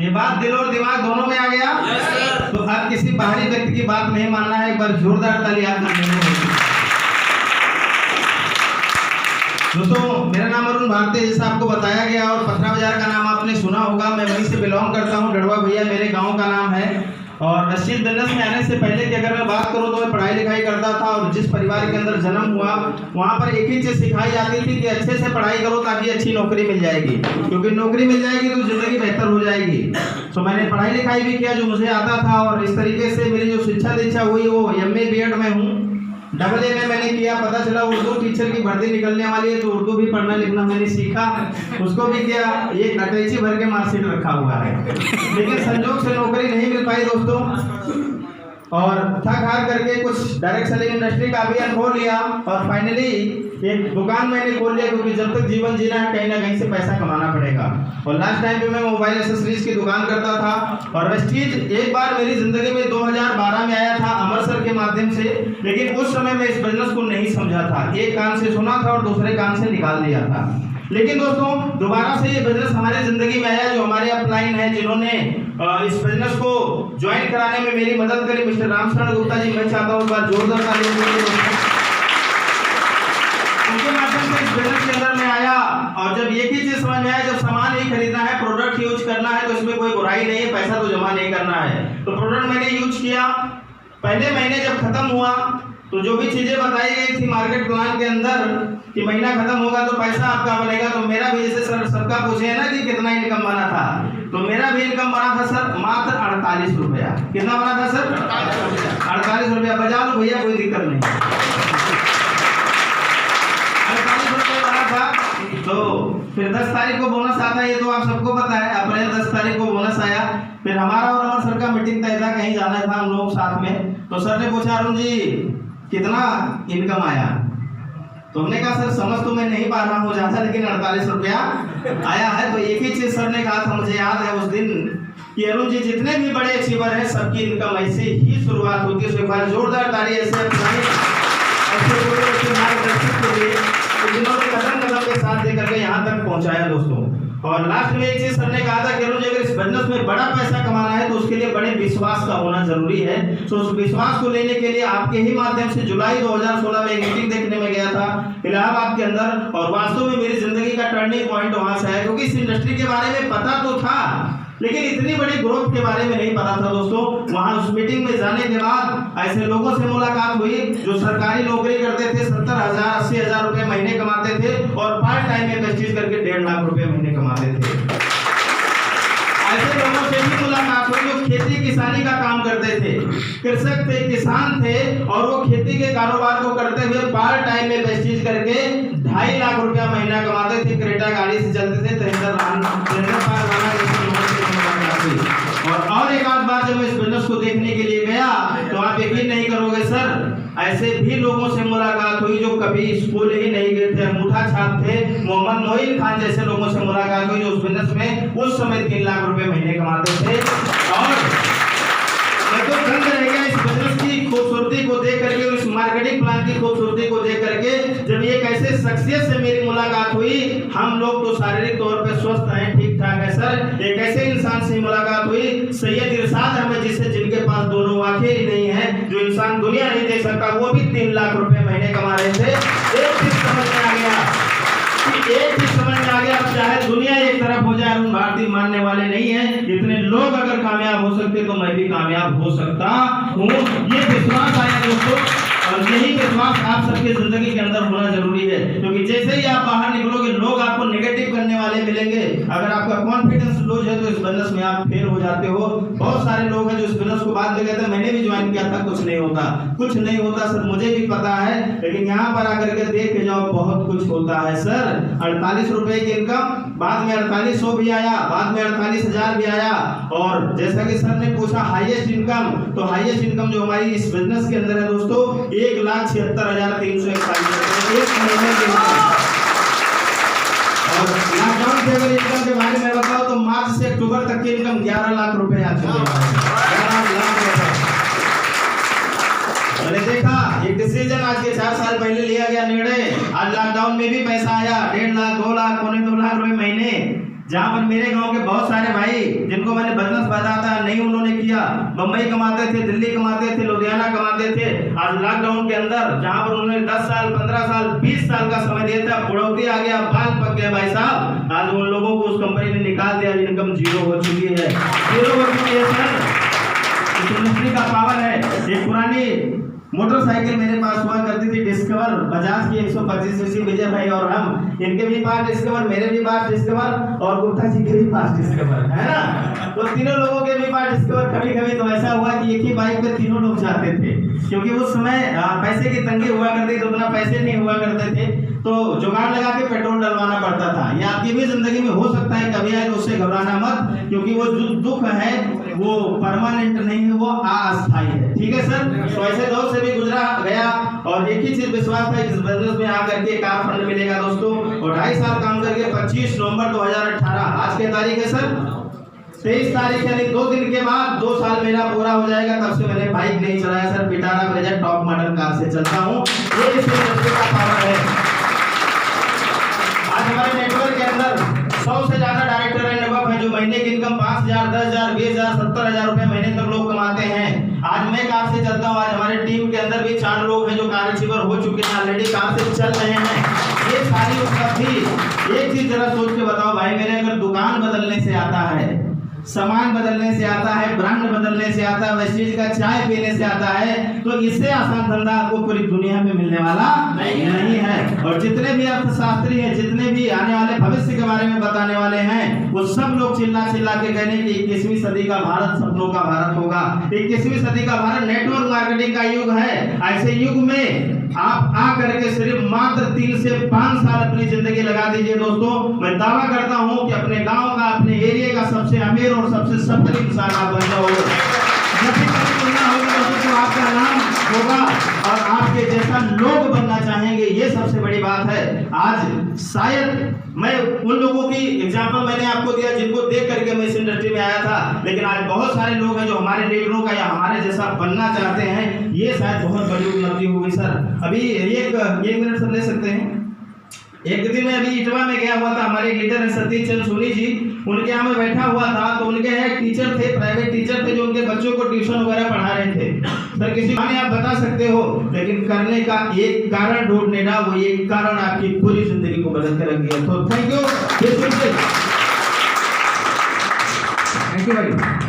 ये बात दिल और दिमाग दोनों में आ गया। तो अब किसी बाहरी व्यक्ति की बात नहीं मानना है, एक बार जोरदार ताली आप देनी होगी। दोस्तों मेरा नाम अरुण भारती, जैसा आपको बताया गया, और पथरा बाजार का नाम आपने सुना होगा। मैं वहीं से बिलोंग करता हूँ, डड़वा भैया मेरे गांव का नाम है। और मस्जिद बिजनेस में आने से पहले की अगर मैं बात करूँ तो मैं पढ़ाई लिखाई करता था, और जिस परिवार के अंदर जन्म हुआ वहाँ पर एक ही चीज़ सिखाई जाती थी कि अच्छे से पढ़ाई करो ताकि अच्छी नौकरी मिल जाएगी, क्योंकि नौकरी मिल जाएगी तो जिंदगी बेहतर हो जाएगी। तो मैंने पढ़ाई लिखाई भी किया जो मुझे आता था, और इस तरीके से मेरी जो शिक्षा दीक्षा हुई वो MA BEd में हूँ। AA में मैंने किया, पता चला उर्दू टीचर की भर्ती निकलने वाली है, तो उर्दू भी पढ़ना लिखना मैंने सीखा, उसको भी किया। एक अटैची भर के मार्कशीट रखा हुआ है, लेकिन संजोग से नौकरी नहीं मिल पाई दोस्तों। और थक हार करके कुछ डायरेक्ट सेलिंग इंडस्ट्री का अभियान खोल लिया, और फाइनली एक दुकान मैंने खोल लिया, क्योंकि जब तक जीवन जीना है कहीं ना कहीं से पैसा कमाना पड़ेगा। और लास्ट टाइम पे मैं मोबाइल एसेसरीज की दुकान करता था। और वेस्टीज एक बार मेरी जिंदगी में 2012 में आया था अमर सर के माध्यम से, लेकिन उस समय मैं इस बिजनेस को नहीं समझा था, एक कान से सुना था और दूसरे कान से निकाल दिया था। लेकिन दोस्तों दोबारा से ये बिजनेस हमारी जिंदगी में आया, जो हमारे अपलाइन है, जिन्होंने इस बिजनेस को ज्वाइन कराने में मेरी मदद करी, मिस्टर रामचरण गुप्ता जी। मैं चाहता हूँ एक बार जोरदार ताली दीजिए। उनके माध्यम से इस बिजनेस के अंदर में आया, और जब एक ही चीज समझ में आया, जब सामान ही खरीदना है, प्रोडक्ट यूज करना है, तो इसमें कोई बुराई नहीं है, पैसा तो जमा नहीं करना है। तो प्रोडक्ट मैंने यूज किया। पहले महीने जब खत्म हुआ तो जो भी चीजें बताई गई थी मार्केट प्लान के अंदर कि महीना खत्म होगा तो पैसा आपका बनेगा, तो मेरा भी जैसे सर सबका पूछे है ना कि कितना इनकम बना था, तो मेरा भी इनकम बना था सर मात्र 48 रुपया। कितना बना था सर? 48 रुपया। बजा लो भैया, कोई दिक्कत नहीं। 48 रुपये बना था। तो फिर 10 तारीख को बोनस आता है, ये तो आप सबको पता है। अप्रैल 10 तारीख को बोनस आया। फिर हमारा और अमर सर का मीटिंग तय था, कहीं जाना था हम लोग साथ में। तो सर ने पूछा अरुण जी कितना इनकम आया? तो हमने कहा सर समझ तो मैं नहीं पा रहा हूँ ज्यादा, लेकिन 48 रुपया आया है। तो एक ही चीज सर ने कहा था, मुझे याद है उस दिन, कि अरुण जी जितने भी बड़े अचीवर हैं सबकी इनकम ऐसे ही शुरुआत होती है। एक बार जोरदार ताली ऐसे मार्गदर्शक के लिए जिन्होंने कदम कदम के साथ दे करके यहाँ तक पहुँचाया दोस्तों। और लास्ट में एक चीज सर ने कहा था कि अरुण जी अगर इस बिजनेस में बड़ा पैसा कमाना है तो उसके लिए बड़े विश्वास का होना जरूरी है। तो उस विश्वास को लेने के लिए आपके ही माध्यम से जुलाई 2016 में एक मीटिंग देखने में गया था इलाहाबाद के अंदर, और वास्तव में मेरी जिंदगी का टर्निंग पॉइंट वहां से है, क्योंकि इस इंडस्ट्री के बारे में पता तो था लेकिन इतनी बड़ी ग्रोथ के बारे में नहीं पता था दोस्तों। वहां उस मीटिंग में जाने के बाद ऐसे लोगों से मुलाकात हुई जो सरकारी नौकरी करते थे, 70,000 80,000 रुपए महीने कमाते थे, और पार्ट टाइम में प्रेस्टीज करके 1.5 लाख रुपए महीने कमाते थे। ऐसे लोगों से भी मुलाकात हुई जो खेती किसानी का काम करते थे, कृषक थे, किसान थे, और वो खेती के कारोबार को करते हुए पार्ट टाइम में प्रेस्टीज करके 2.5 लाख रुपया महीना कमाते थे। क्रेटा गाड़ी से चलते थे, और एक आध बार जब मैं इस बिजनेस को देखने के लिए गया तो आप यकीन नहीं करोगे सर, ऐसे भी लोगों से मुलाकात हुई जो कभी स्कूल ही नहीं गए थे, अंगूठा छाप थे। मोहम्मद मोइन खान जैसे लोगों से मुलाकात हुई जो उस बिजनेस में उस समय 3 लाख रुपए महीने कमाते थे। और मैं तो दंग रह गया इस बिजनेस की खूबसूरती को देख करके, इस मार्केटिंग प्लान की खूबसूरती को देख करके। जब एक ऐसे शख्सियत से मेरी मुलाकात हुई, हम लोग तो शारीरिक तौर पे स्वस्थ हैं, ठीक ठाक है सर, एक ऐसे इंसान से मुलाकात हुई सैयद इरशाद अहमद जिससे, जिनके पास दोनों आंखें ही नहीं है, जो इंसान दुनिया नहीं देख सकता, वो भी 3 लाख रुपए महीने कमा रहे थे। एक चीज समझ में आ गया, अब चाहे दुनिया एक तरफ हो जाए, अरुण भारती मानने वाले नहीं है। इतने लोग अगर कामयाब हो सकते तो मैं भी कामयाब हो सकता हूँ। ये विश्वास आया दोस्तों, और यही विश्वास आप सबके जिंदगी के अंदर होना जरूरी है, क्योंकि जैसे ही आप बाहर निकलोगे लोग आपको नेगेटिव करने वाले मिलेंगे। अगर आपका कॉन्फिडेंस लो है तो इस बिजनेस में आप फेल हो जाते हो। बहुत सारे लोग हैं जो इस बिजनेस को बाद में कहते हैं मैंने भी ज्वाइन किया था, कुछ नहीं होता, कुछ नहीं होता सर, मुझे भी पता है, लेकिन यहाँ पर आकर के देख के जाओ बहुत कुछ होता है सर। 48 रुपए की इनकम, बाद में 4800 भी आया, बाद में 48,000 भी आया। और जैसा कि सर ने पूछा हाईएस्ट इनकम, तो हाईएस्ट इनकम जो हमारी इस बिजनेस के अंदर है दोस्तों 1,76,341 एक महीने के इनकम। और लॉकडाउन के अगर इनकम के बारे में बताओ तो मार्च से अक्टूबर तक की इनकम 11 लाख रुपए आ चुकी है। 11 लाख रुपए मैंने देखा। एक डिसीजन आज के 4 साल पहले लिया गया निर्णय, आज लॉकडाउन में भी पैसा आया 1.5 लाख 2 लाख 2.25 लाख रुपए महीने। जहाँ पर मेरे गांव के बहुत सारे भाई जिनको जिनको मैंने बिजनेस बताया था नहीं उन्होंने किया, बम्बई कमाते थे, दिल्ली कमाते थे, लुधियाना कमाते थे। आज लॉकडाउन के अंदर जहां पर उन्होंने 10 साल 15 साल 20 साल का समय दिया था, बुढ़ौती आ गया, बाल पक गए भाई साहब, आज उन लोगों को उस कंपनी ने निकाल दिया, इनकम जीरो हो चुकी है, जीरो हो चुकी है सर। इंडस्ट्री का पावर है। एक पुरानी मोटरसाइकिल मेरे पास हुआ करती थी डिस्कवर, बजाज की 125 सीसी, विजय भाई और हम, इनके भी पास डिस्कवर, मेरे भी पास डिस्कवर और गुप्ता जी के भी पास डिस्कवर, है ना। तो तीनों लोगों के भी पास डिस्कवर। कभी कभी तो ऐसा हुआ कि एक ही बाइक पे तीनों लोग जाते थे, क्योंकि उस समय पैसे की तंगी हुआ करती, तो उतना पैसे नहीं हुआ करते थे, तो जुगाड़ लगा के पेट्रोल डलवाना पड़ता था। ये आपकी भी जिंदगी में हो सकता है कभी आए, तो उससे घबराना मत, क्योंकि वो जो दुख है वो परमानेंट नहीं है, वो अस्थायी है। ठीक है सर। तो ऐसे दौर से भी गुजरा गया और एक ही चीज विश्वास था, इस बिजनेस में आकर के कार फंड मिलेगा दोस्तों। और 2.5 साल काम करके 25 नवंबर 2018 आज के तारीख है सर 23 तारीख, यानी 2 दिन के बाद 2 साल मेरा पूरा हो जाएगा। तब से मैंने बाइक नहीं चलाया sir, Vitara Brezza top model car से चलता हूँ। ये इस इंडस्ट्री का पावर है। आज हमारे नेटवर्क के अंदर 100 से ज्यादा डायरेक्टर एंड अबव हैं, जो महीने की इनकम 5,000, 10,000, 20,000, 70,000 रुपए महीने तक लोग कमाते हैं। आज मैं कार से चलता हूँ। आज हमारे टीम के अंदर भी 4 लोग हैं जो कार अचीवर हो चुके हैं, ऑलरेडी कार से चल रहे हैं। ये सारी उपलब्धि, एक चीज जरा सोच के बताओ भाई मेरे, अगर दुकान बदलने से आता है, सामान बदलने से आता है, ब्रांड बदलने से आता है, वेस्टेज का चाय पीने से आता है, तो इससे आसान धंधा आपको पूरी दुनिया में मिलने वाला नहीं है। और जितने भी अर्थशास्त्री हैं, जितने भी आने वाले भविष्य के बारे में बताने वाले हैं, वो सब लोग चिल्ला चिल्ला के कहने कि 21वीं सदी का भारत सपनों का भारत होगा। 21वीं सदी का भारत नेटवर्क मार्केटिंग का युग है। ऐसे युग में आप आकर के सिर्फ मात्र 3 से 5 साल अपनी जिंदगी लगा दीजिए दोस्तों। मैं दावा करता हूं कि अपने गांव का, अपने एरिया का सबसे अमीर और सबसे सफल इंसान आप बन जाओगे। जब भी कभी दुनिया होगी तो आपका नाम होगा और आपके जैसा लोग बनना चाहेंगे, ये सबसे बड़ी बात है। आज शायद मैं उन लोगों की एग्जांपल मैंने आपको दिया जिनको देख करके मैं इस इंडस्ट्री में आया था, लेकिन आज बहुत सारे लोग हैं जो हमारे लीडरों का या हमारे जैसा बनना चाहते हैं। ये शायद बहुत बड़ी उपलब्धि होगी सर। अभी एक मिनट सर ले सकते हैं। एक दिन मैं अभी इटवा में गया हुआ था, हमारे लीडर है सतीश चंद्र सोनी जी, उनके यहाँ में बैठा हुआ था, तो उनके एक टीचर थे, प्राइवेट टीचर थे, जो उनके बच्चों को ट्यूशन वगैरह पढ़ा रहे थे। सर किसी बात आप बता सकते हो, लेकिन करने का एक कारण ढूंढने ना, वो एक कारण आपकी पूरी जिंदगी को बदल के रख दिया। तो थैंक यू भाई।